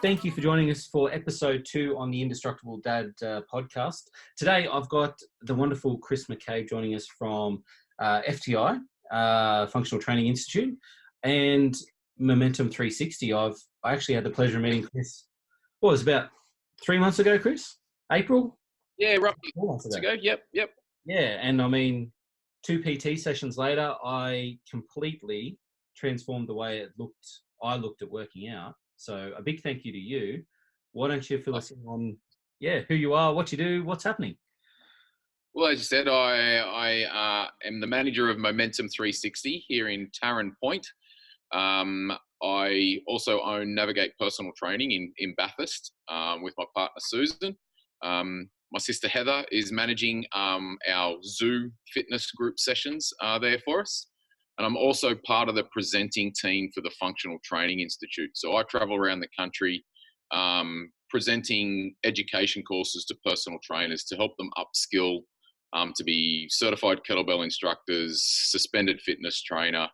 Thank you for joining us for episode 2 on the Indestructible Dad podcast. Today, I've got the wonderful Chris MacCabe joining us from FTI, Functional Training Institute, and Momentum 360. I actually had the pleasure of meeting Chris, what was it, about 3 months ago, Chris? April? Yeah, roughly 4 months ago. Yep. Yeah, and I mean, 2 PT sessions later, I completely transformed the way I looked at working out. So a big thank you to you. Why don't you fill us in on, who you are, what you do, what's happening? Well, as you said, I am the manager of Momentum 360 here in Tarrant Point. I also own Navigate Personal Training in Bathurst with my partner Susan. My sister Heather is managing our zoo fitness group sessions there for us. And I'm also part of the presenting team for the Functional Training Institute. So I travel around the country presenting education courses to personal trainers to help them upskill to be certified kettlebell instructors, suspended fitness trainer,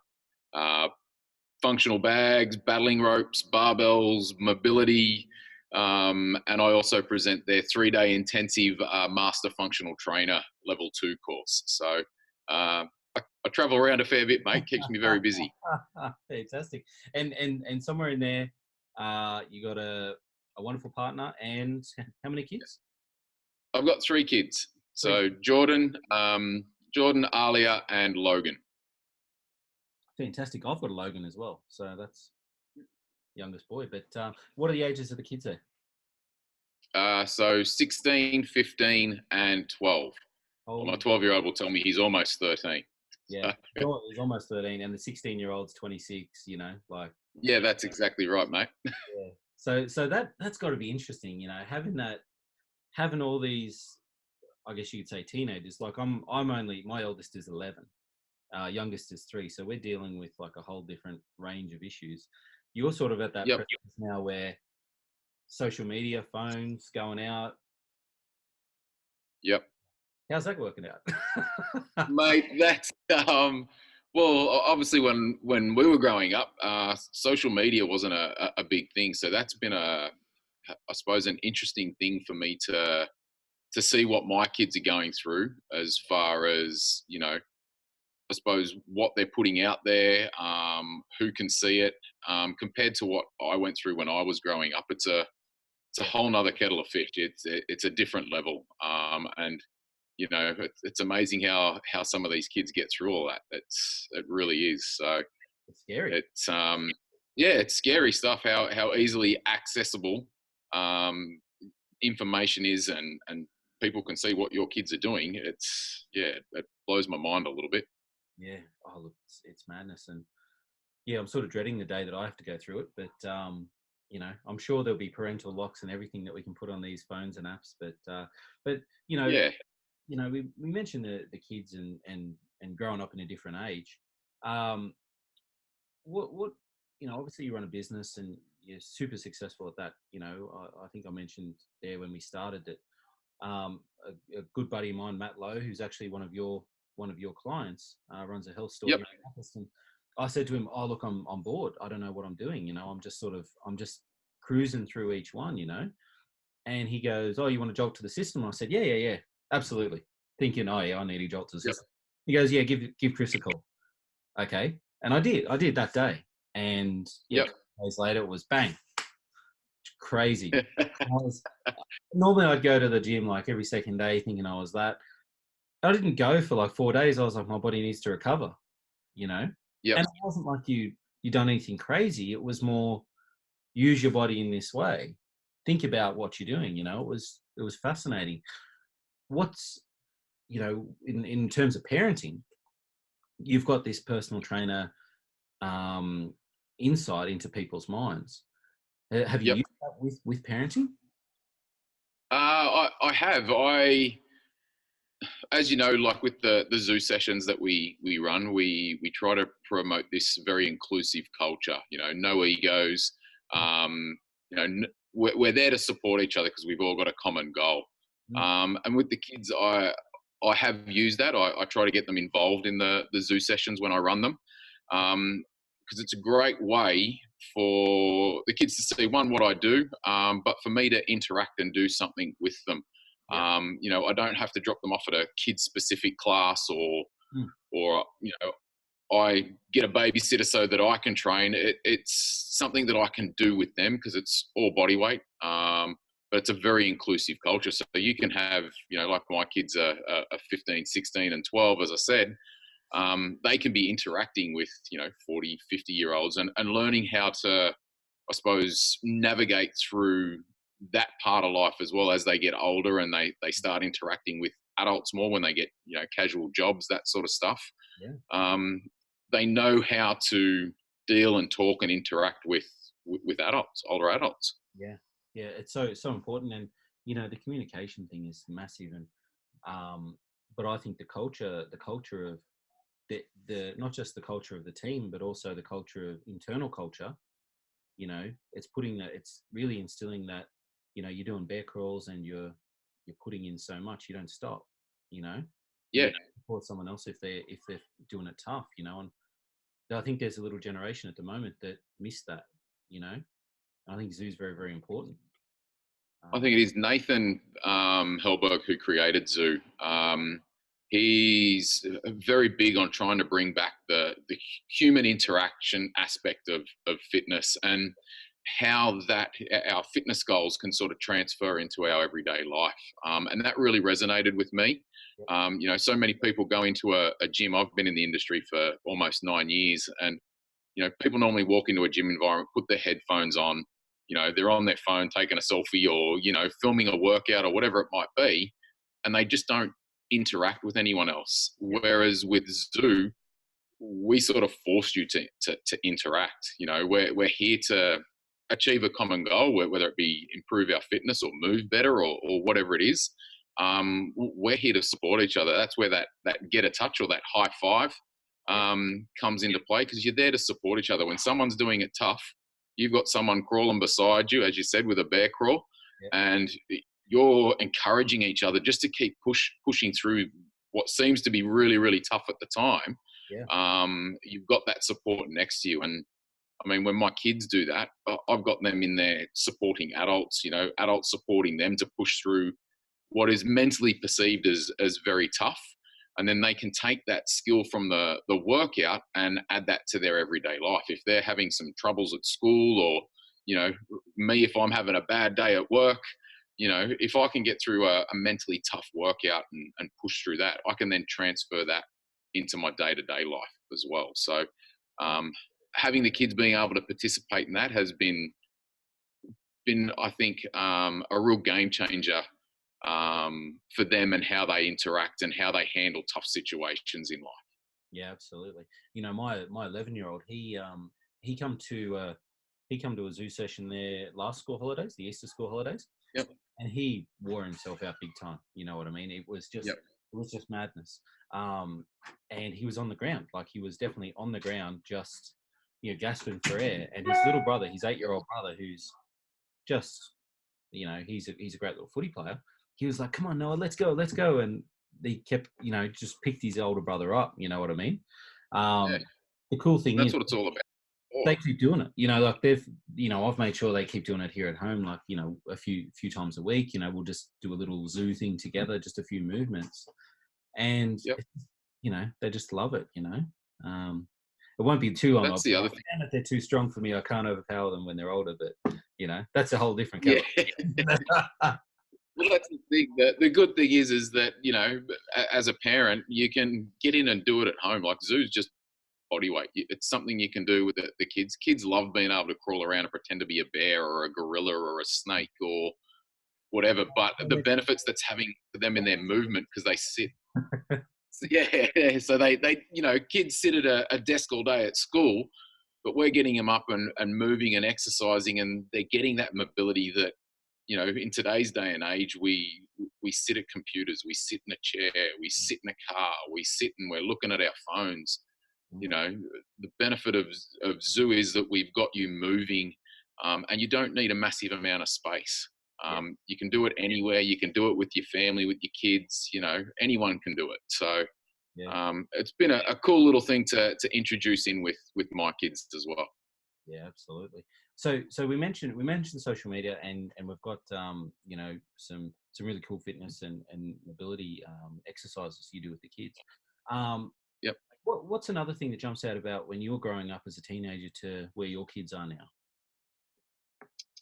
functional bags, battling ropes, barbells, mobility. And I also present their 3-day intensive Master Functional Trainer Level 2 course. So I travel around a fair bit, mate. Keeps me very busy. Fantastic. And somewhere in there, you got a wonderful partner and how many kids? I've got 3 kids. So Jordan, Aaliyah, and Logan. Fantastic. I've got a Logan as well. So that's youngest boy. But what are the ages of the kids there? So 16, 15, and 12. Oh. Well, my 12-year-old will tell me he's almost 13. Yeah, he's almost 13, and the 16-year-old's 26. Yeah, that's exactly right, mate. Yeah. So that's got to be interesting, having all these, I guess you could say, teenagers. Like my eldest is 11, youngest is 3, so we're dealing with like a whole different range of issues. You're sort of at that precipice now where social media, phones, going out. Yep. How's that working out? Mate, that's well, obviously when we were growing up, social media wasn't a big thing. So that's been I suppose an interesting thing for me to see what my kids are going through as far as, I suppose what they're putting out there, who can see it, compared to what I went through when I was growing up. It's a whole nother kettle of fish. It's a different level. And it's amazing how some of these kids get through all that. It really is. So it's scary. It's it's scary stuff. How easily accessible information is, and people can see what your kids are doing. It blows my mind a little bit. Yeah. Oh, look, it's madness, and I'm sort of dreading the day that I have to go through it. But I'm sure there'll be parental locks and everything that we can put on these phones and apps. But we mentioned the kids and growing up in a different age. What obviously you run a business and you're super successful at that. I think I mentioned there when we started that a good buddy of mine, Matt Lowe, who's actually one of your clients, runs a health store here in Bathurst. And I said to him, "Oh, look, I'm bored. I don't know what I'm doing. I'm just cruising through each one, And he goes, "Oh, you want to jolt to the system?" And I said, "Yeah. Absolutely." Thinking, "Oh yeah, I need a jolt to the system." He goes, "Yeah, give Chris a call." Okay. And I did that day. And 2 days later it was bang. Crazy. Normally I'd go to the gym like every second day thinking I was that. I didn't go for like 4 days. I was like, my body needs to recover, And it wasn't like you done anything crazy. It was more use your body in this way. Think about what you're doing, It was fascinating. What's, in terms of parenting, you've got this personal trainer insight into people's minds. Have you used that with parenting? I have. As you know, like with the zoo sessions that we run, we try to promote this very inclusive culture. No egos. We're there to support each other because we've all got a common goal. And with the kids, I have used that. I try to get them involved in the zoo sessions when I run them. because it's a great way for the kids to see, one, what I do, but for me to interact and do something with them. Yeah. I don't have to drop them off at a kid specific class, Mm. or I get a babysitter so that I can train. It's something that I can do with them because it's all body weight. But it's a very inclusive culture. So you can have, like my kids are 15, 16 and 12, as I said, they can be interacting with, 40, 50-year-olds and learning how to, I suppose, navigate through that part of life as well as they get older and they start interacting with adults more when they get, casual jobs, that sort of stuff. Yeah. They know how to deal and talk and interact with adults, older adults. Yeah. Yeah. It's so important. And, the communication thing is massive. And, but I think the culture of the not just the culture of the team, but also the culture of internal culture, it's really instilling that, you're doing bear crawls and you're putting in so much, you don't stop, Yeah. support someone else if they're doing it tough, and I think there's a little generation at the moment that miss that, I think Zoo's very, very important. I think it is Nathan Helberg who created Zoo. He's very big on trying to bring back the human interaction aspect of fitness, and how that our fitness goals can sort of transfer into our everyday life. And that really resonated with me. So many people go into a gym. I've been in the industry for almost 9 years, and people normally walk into a gym environment, put their headphones on, they're on their phone taking a selfie, or filming a workout or whatever it might be, and they just don't interact with anyone else. Whereas with Zoo, we sort of force you to interact. We're here to achieve a common goal, whether it be improve our fitness or move better, or whatever it is. We're here to support each other. That's where that get a touch or that high five comes into play, because you're there to support each other. When someone's doing it tough, you've got someone crawling beside you, as you said, with a bear crawl, and you're encouraging each other just to keep pushing through what seems to be really, really tough at the time. You've got that support next to you. And I mean, when my kids do that, I've got them in there supporting adults, adults supporting them to push through what is mentally perceived as very tough. And then they can take that skill from the workout and add that to their everyday life. If they're having some troubles at school, or, me, if I'm having a bad day at work, if I can get through a mentally tough workout and push through that, I can then transfer that into my day-to-day life as well. So having the kids being able to participate in that has been I think, a real game changer for them, and how they interact and how they handle tough situations in life. Yeah, absolutely. My 11-year-old, he come to a Zoo session there last school holidays, the Easter school holidays. Yep. And he wore himself out big time. You know what I mean? It was just madness. And he was on the ground, like he was definitely on the ground, just gasping for air. And his little brother, his 8-year-old brother, who's just he's a great little footy player. He was like, "Come on, Noah, let's go." And they kept, just picked his older brother up. You know what I mean? The cool thing That's is, what it's all about. they keep doing it. Like I've made sure they keep doing it here at home. Like, a few times a week. We'll just do a little Zoo thing together, just a few movements, and they just love it. It won't be too long. That's the other thing. If they're too strong for me, I can't overpower them when they're older. But that's a whole different Yeah. kettle. Well, that's the thing. The good thing is that, as a parent, you can get in and do it at home. Like Zoo's just body weight. It's something you can do with the kids. Kids love being able to crawl around and pretend to be a bear or a gorilla or a snake or whatever. But the benefits that's having for them in their movement, because they sit. So they kids sit at a desk all day at school, but we're getting them up and moving and exercising, and they're getting that mobility that, in today's day and age, we sit at computers, we sit in a chair, we sit in a car, we sit and we're looking at our phones. The benefit of Zoo is that we've got you moving, and you don't need a massive amount of space. You can do it anywhere. You can do it with your family, with your kids. Anyone can do it. So Yeah. It's been a cool little thing to introduce in with my kids as well. Yeah, absolutely. So we mentioned social media, and we've got you know, some really cool fitness and mobility exercises you do with the kids. Um, Yep. what's another thing that jumps out about when you were growing up as a teenager to where your kids are now?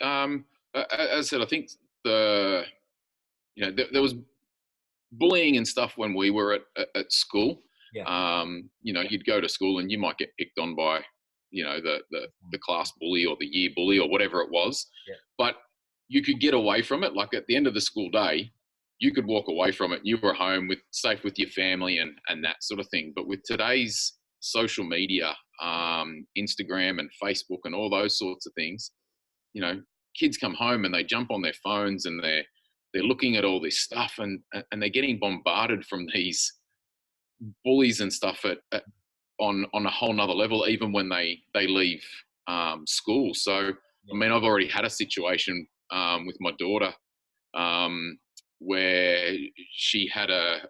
As I said, I think the there was bullying and stuff when we were at school. Yeah. You'd go to school and you might get picked on by, the class bully or the year bully or whatever it was. Yeah. But you could get away from it. Like at the end of the school day, you could walk away from it. You were home safe with your family and that sort of thing. But with today's social media, Instagram and Facebook and all those sorts of things, you know, kids come home and they jump on their phones and they're looking at all this stuff and they're getting bombarded from these bullies and stuff on a whole nother level, even when they leave school. So, Yeah. I mean, I've already had a situation with my daughter where she had a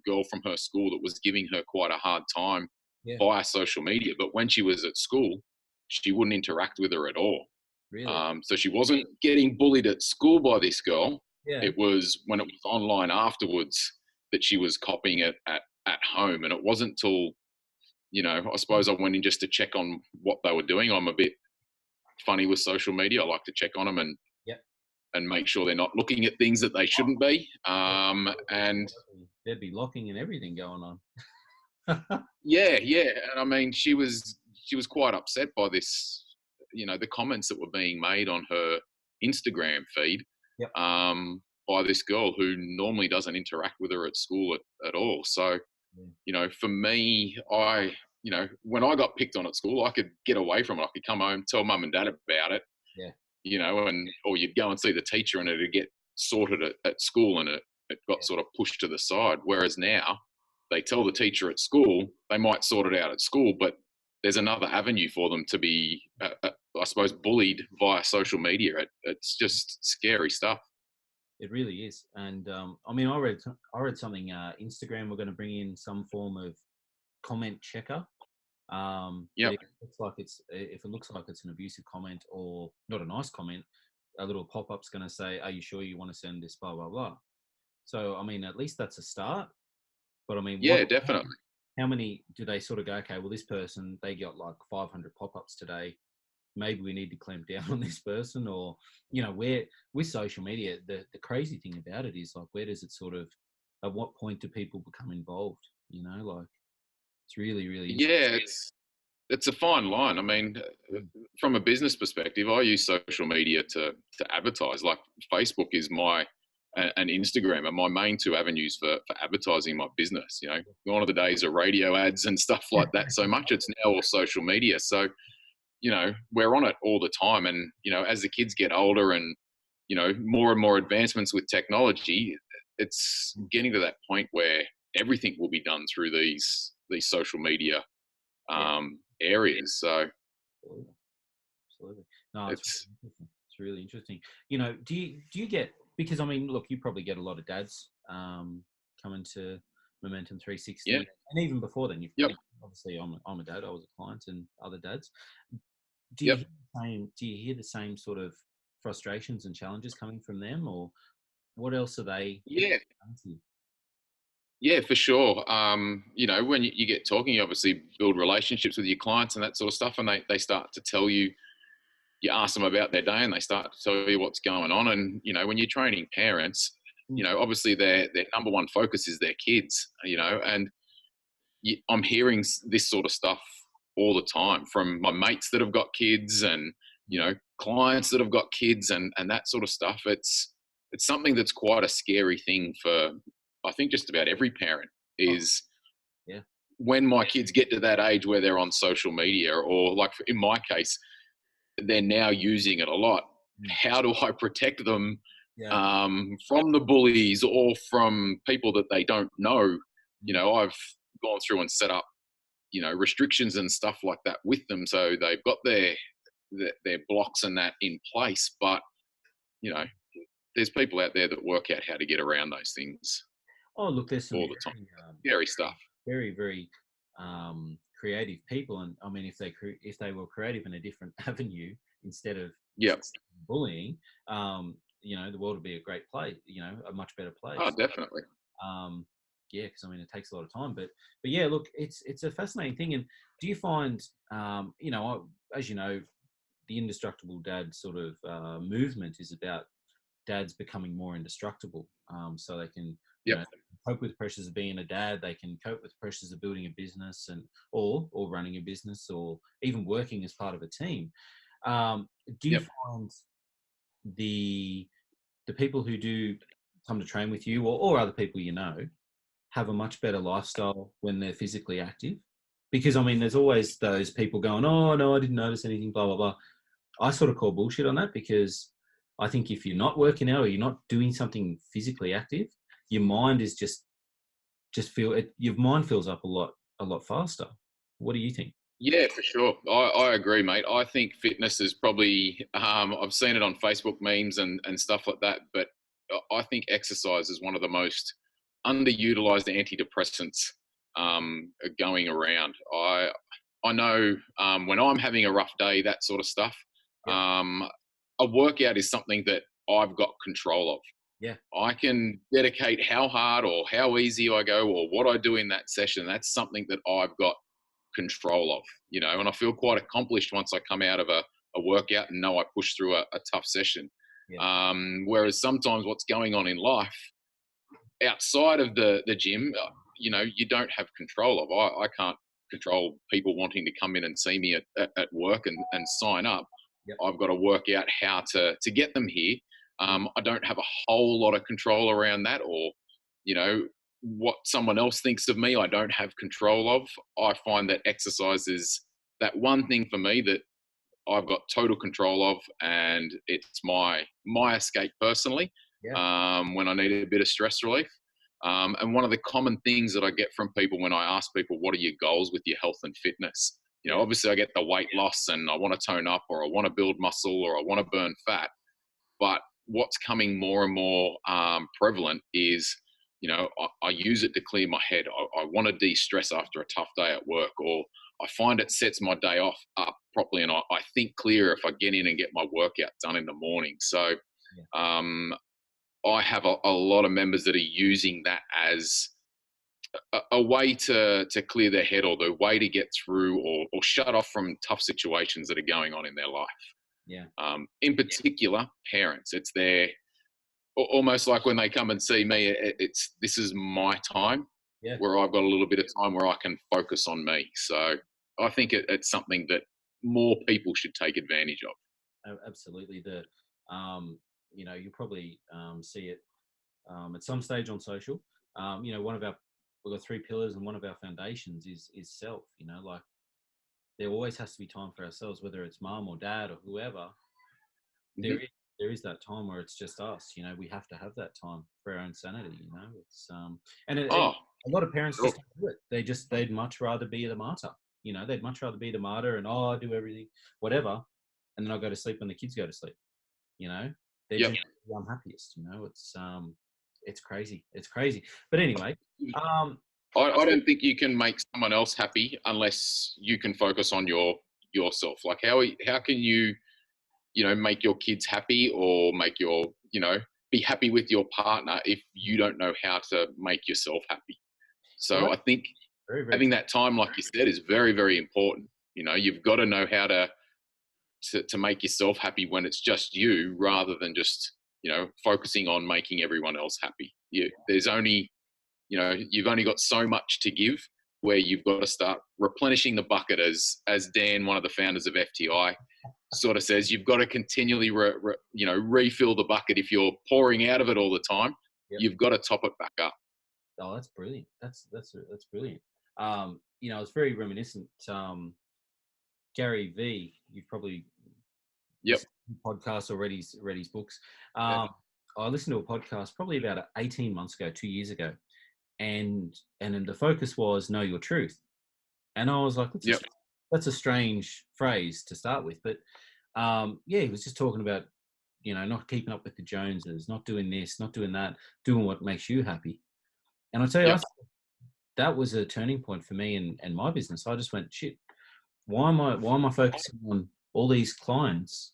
girl from her school that was giving her quite a hard time Yeah. via social media. But when she was at school, she wouldn't interact with her at all. Really? So she wasn't getting bullied at school by this girl. Yeah. It was when it was online afterwards that she was copying it at home. And it wasn't till, I suppose I went in just to check on what they were doing. I'm a bit funny with social media. I like to check on them Yeah. and make sure they're not looking at things that they shouldn't be. And There'd be locking and everything going on. yeah. And I mean, she was quite upset by this, the comments that were being made on her Instagram feed Yep. by this girl who normally doesn't interact with her at school at all. So, for me, when I got picked on at school, I could get away from it. I could come home, tell mum and dad about it, Yeah. or you'd go and see the teacher and it'd get sorted at school and it got sort of pushed to the side. Whereas now they tell the teacher at school, they might sort it out at school, but there's another avenue for them to be, I suppose, bullied via social media. It's just scary stuff. It really is. And I mean, I read something. Instagram we're going to bring in some form of comment checker. That Yep. if it looks like it's an abusive comment or not a nice comment, a little pop-up's going to say, "Are you sure you want to send this?" Blah blah blah. So I mean, at least that's a start. But I mean, Yeah, definitely. how many do they sort of go? Okay, well, this person, they got like 500 pop-ups today. Maybe we need to clamp down on this person, or where with social media, the crazy thing about it is, like, where does it sort of, at what point do people become involved? Like, it's really really interesting. Yeah, it's a fine line. I mean, from a business perspective, I use social media to advertise. Like Facebook is and Instagram are my main two avenues for advertising my business. Gone are the days of radio ads and stuff like that so much. It's now all social media. So, we're on it all the time. And, as the kids get older and, more and more advancements with technology, it's getting to that point where everything will be done through these social media Yeah, areas. So absolutely. Absolutely. No, it's it's really interesting. Do you get, because I mean, look, you probably get a lot of dads coming to Momentum 360, yeah, and even before then, yep, obviously I'm a dad. I was a client, and other dads. Do you yep, hear the same sort of frustrations and challenges coming from them, or what else are they? yeah, Coming to? yeah, for sure. When you get talking, you obviously build relationships with your clients and that sort of stuff, and they start to tell you. You ask them about their day, and they start to tell you what's going on. And when you're training parents, Mm. obviously their number one focus is their kids. And I'm hearing this sort of stuff all the time from my mates that have got kids, and clients that have got kids, and that sort of stuff. It's something that's quite a scary thing for, I think, just about every parent. Oh, Is yeah. when my kids get to that age where they're on social media, or like in my case, they're now using it a lot. Mm. How do I protect them Yeah. from the bullies or from people that they don't know? Mm. I've gone through and set up, restrictions and stuff like that with them, so they've got their blocks and that in place. But you know, there's people out there that work out how to get around those things Oh, look, there's some all the time. very, Scary stuff. very, very creative people. And I mean, if they were creative in a different avenue instead of Yep. bullying, the world would be a great place, a much better place. Oh, definitely. Yeah, because I mean, it takes a lot of time, but yeah, look, it's a fascinating thing. And do you find, as you know, the Indestructible Dad sort of movement is about dads becoming more indestructible, so they can, Yep. cope with pressures of being a dad. They can cope with pressures of building a business or running a business or even working as part of a team. Do you Yep. find the people who do come to train with you or other people have a much better lifestyle when they're physically active? Because I mean, there's always those people going, "Oh no, I didn't notice anything," blah blah blah. I sort of call bullshit on that, because I think if you're not working out or you're not doing something physically active, your mind is your mind fills up a lot faster. What do you think? Yeah, for sure. I agree, mate. I think fitness is probably, I've seen it on Facebook memes and stuff like that, but I think exercise is one of the most underutilized antidepressants going around. I know when I'm having a rough day, that sort of stuff, Yep. a workout is something that I've got control of. Yeah. I can dedicate how hard or how easy I go or what I do in that session. That's something that I've got control of, and I feel quite accomplished once I come out of a workout and know I pushed through a tough session. Yeah. Whereas sometimes what's going on in life outside of the gym, you don't have control of. I can't control people wanting to come in and see me at work and sign up. Yep. I've got to work out how to get them here. I don't have a whole lot of control around that, or what someone else thinks of me, I don't have control of. I find that exercise is that one thing for me that I've got total control of, and it's my escape personally. Yeah. When I need a bit of stress relief. And one of the common things that I get from people when I ask people, what are your goals with your health and fitness? Yeah. Obviously I get the weight loss and I want to tone up, or I want to build muscle, or I want to burn fat. But what's coming more and more prevalent is, I use it to clear my head. I want to de-stress after a tough day at work, or I find it sets my day off up properly, and I think clearer if I get in and get my workout done in the morning. So I have a lot of members that are using that as a way to clear their head, or the way to get through or shut off from tough situations that are going on in their life. Yeah. In particular, parents. It's their almost like when they come and see me, this is my time, Yeah. where I've got a little bit of time where I can focus on me. So I think it's something that more people should take advantage of. Absolutely. You probably see it at some stage on social. We've got 3 pillars, and one of our foundations is self. Like, there always has to be time for ourselves, whether it's mom or dad or whoever. Mhm. There is that time where it's just us. We have to have that time for our own sanity. It's and Oh, a lot of parents sure. just don't do it. They'd much rather be the martyr. They'd much rather be the martyr and, I do everything, whatever, and then I'll go to sleep when the kids go to sleep. They're Yep. just the unhappiest. It's crazy. It's crazy. But anyway, I don't think you can make someone else happy unless you can focus on yourself. Like how can you make your kids happy, or make your be happy with your partner if you don't know how to make yourself happy? well, So I think very, very having true. that time, like you said, is very, very important. You've got to know how to make yourself happy when it's just you, rather than just focusing on making everyone else happy. There's only you've only got so much to give, where you've got to start replenishing the bucket, as Dan, one of the founders of FTI, sort of says. You've got to continually refill the bucket. If you're pouring out of it all the time, Yep. you've got to top it back up. Oh, that's brilliant. That's brilliant. It's very reminiscent. Gary V, you've probably Yep. listened to podcasts or read his books. Yeah. I listened to a podcast probably about 18 months ago, 2 years ago, and then the focus was know your truth. And I was like, Yep. that's a strange phrase to start with, but he was just talking about not keeping up with the Joneses, not doing this, not doing that, doing what makes you happy. And I tell you, Yep. that was a turning point for me and my business. I just went, shit, why am I focusing on all these clients?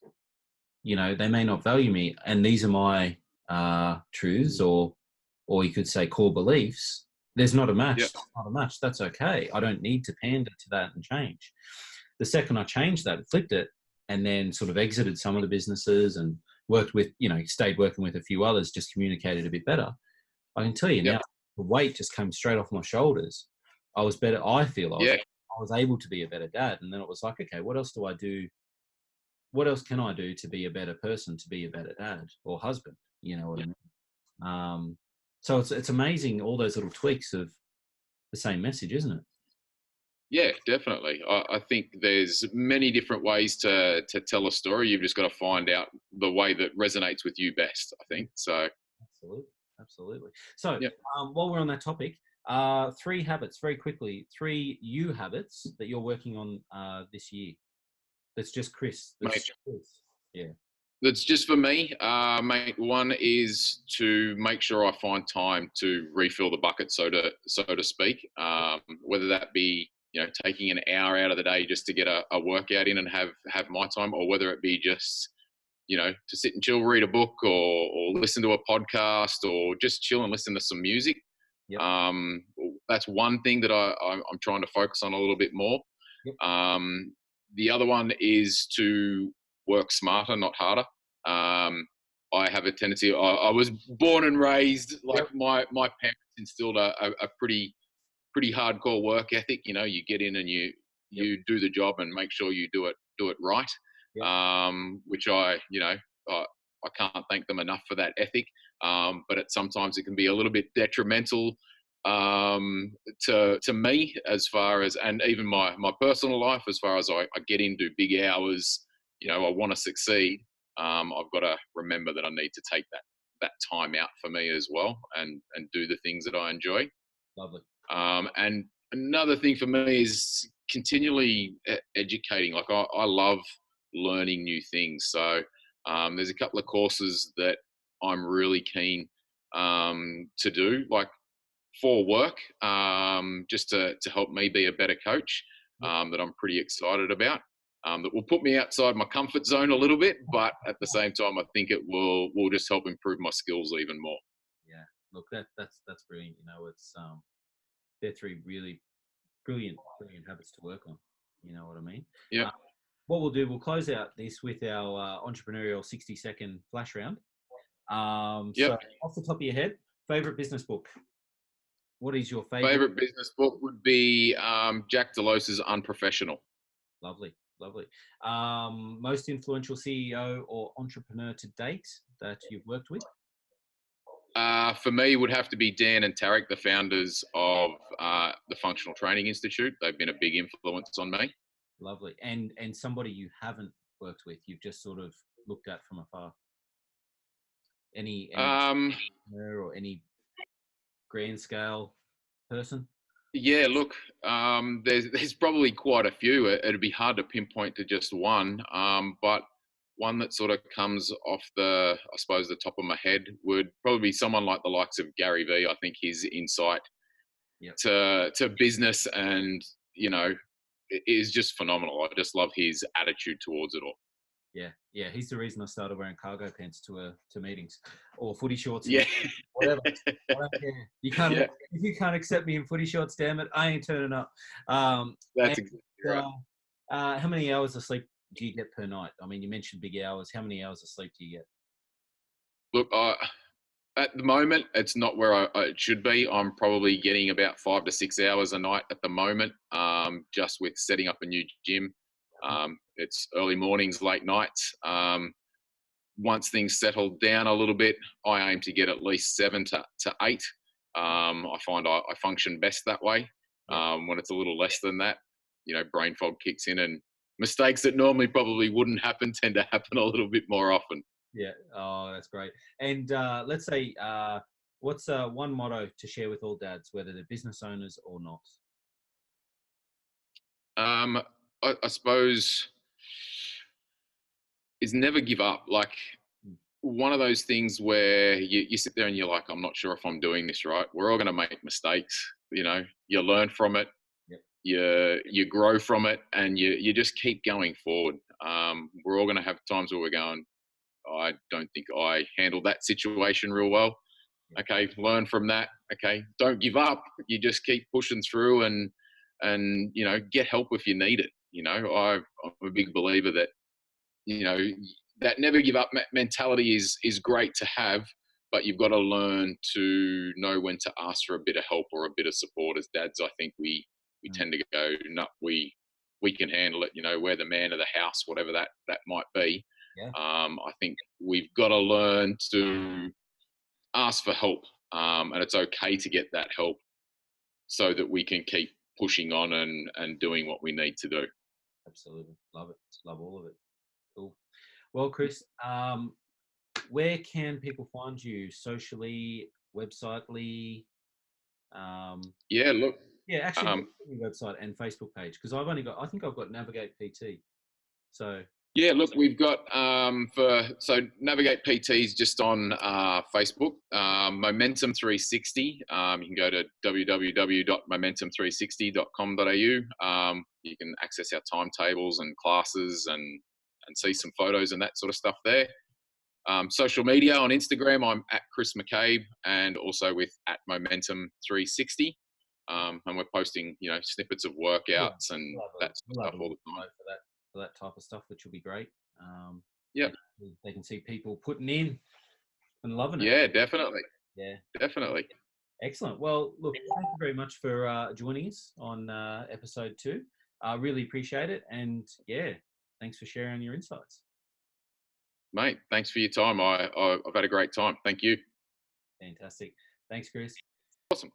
You know, they may not value me, and these are my truths, or you could say core beliefs. There's not a match. Yeah. It's not a match. That's okay. I don't need to pander to that and change. The second I changed that, flipped it, and then sort of exited some of the businesses and worked with, stayed working with a few others, just communicated a bit better. I can tell you Yep. now, the weight just came straight off my shoulders. I was better. I feel Yeah. I was able to be a better dad. And then it was like, okay, what else do I do? What else can I do to be a better person, to be a better dad or husband? You know what I mean? So it's amazing, all those little tweaks of the same message, isn't it? Yeah, definitely. I think there's many different ways to tell a story. You've just got to find out the way that resonates with you best, I think. So, Absolutely. So, yeah. While we're on that topic, 3 habits, very quickly, 3 you habits that you're working on this year. That's just Chris. That's Chris. Yeah. That's just for me, mate. One is to make sure I find time to refill the bucket, so to speak. Whether that be taking an hour out of the day just to get a workout in and have my time, or whether it be just to sit and chill, read a book, or listen to a podcast, or just chill and listen to some music. Yep. That's one thing that I'm trying to focus on a little bit more. Yep. The other one is to work smarter, not harder. I have a tendency. I was born and raised like my parents instilled a pretty hardcore work ethic. You get in and you do the job and make sure you do it right. Which I can't thank them enough for that ethic. But sometimes it can be a little bit detrimental to me, as far as, and even my personal life, as far as I get into big hours. I want to succeed. I've got to remember that I need to take that time out for me as well, and do the things that I enjoy. Lovely. And another thing for me is continually educating. Like I love learning new things. So there's a couple of courses that I'm really keen to do, like for work, just to help me be a better coach, that I'm pretty excited about. That will put me outside my comfort zone a little bit, but at the same time, I think it will just help improve my skills even more. Yeah, look, that's brilliant. It's they're 3 really brilliant habits to work on. You know what I mean? Yeah. What we'll do, we'll close out this with our entrepreneurial 60-second flash round. So off the top of your head, favorite business book? What is your Favorite business book would be Jack Delos's Unprofessional. Lovely. Most influential CEO or entrepreneur to date that you've worked with? For me, it would have to be Dan and Tarek, the founders of the Functional Training Institute. They've been a big influence on me. Lovely. And somebody you haven't worked with, you've just sort of looked at from afar? Any or any grand scale person? Yeah, look, there's probably quite a few. It'd be hard to pinpoint to just one, but one that sort of comes off I suppose, the top of my head would probably be someone like the likes of Gary Vee. I think his insight to business and is just phenomenal. I just love his attitude towards it all. Yeah, he's the reason I started wearing cargo pants to meetings, or footy shorts. Yeah, whatever. I don't care. You can't if you can't accept me in footy shorts, damn it, I ain't turning up. That's exactly right. How many hours of sleep do you get per night? I mean, you mentioned big hours. How many hours of sleep do you get? Look, at the moment, it's not where it should be. I'm probably getting about 5 to 6 hours a night at the moment, just with setting up a new gym. It's early mornings, late nights. Once things settle down a little bit, I aim to get at least 7 to 8. I find I function best that way. When it's a little less than that, brain fog kicks in, and mistakes that normally probably wouldn't happen tend to happen a little bit more often. Yeah. Oh, that's great. And let's say, what's one motto to share with all dads, whether they're business owners or not? I suppose is never give up. Like, one of those things where you sit there and you're like, I'm not sure if I'm doing this right. We're all going to make mistakes. you know, you learn from it, Yep. you grow from it, and you just keep going forward. We're all going to have times where we're going, I don't think I handled that situation real well. Yep. Okay, learn from that. Okay, don't give up. You just keep pushing through, and you know, get help if you need it. You know, I'm a big believer that, you know, that never give up mentality is great to have, but you've got to learn to know when to ask for a bit of help or a bit of support. As dads, I think we Mm. tend to go, no, we can handle it. You know, we're the man of the house, whatever that might be. Yeah. I think we've got to learn to ask for help, and it's okay to get that help, so that we can keep pushing on and doing what we need to do. Absolutely. Love it. Love all of it. Cool. Well, Chris, where can people find you socially, websitely? Yeah, look, Yeah, actually, um, your website and Facebook page, because I think I've got Navigate PT. So yeah, look, we've got Navigate PTs just on Facebook, Momentum 360. You can go to www.momentum360.com.au. You can access our timetables and classes, and see some photos and that sort of stuff there. Social media on Instagram, I'm at Chris MacCabe, and also with at Momentum 360. And we're posting, you know, snippets of yeah, workouts and that sort of we'll have stuff a all look the time. for that type of stuff, which will be great. Yeah, You know, they can see people putting in and loving it. yeah, definitely, Yeah. definitely. Excellent. Well, look, thank you very much for joining us on episode 2. I really appreciate it. And yeah, thanks for sharing your insights. Mate, thanks for your time. I've had a great time. Thank you. Fantastic. Thanks, Chris. Awesome.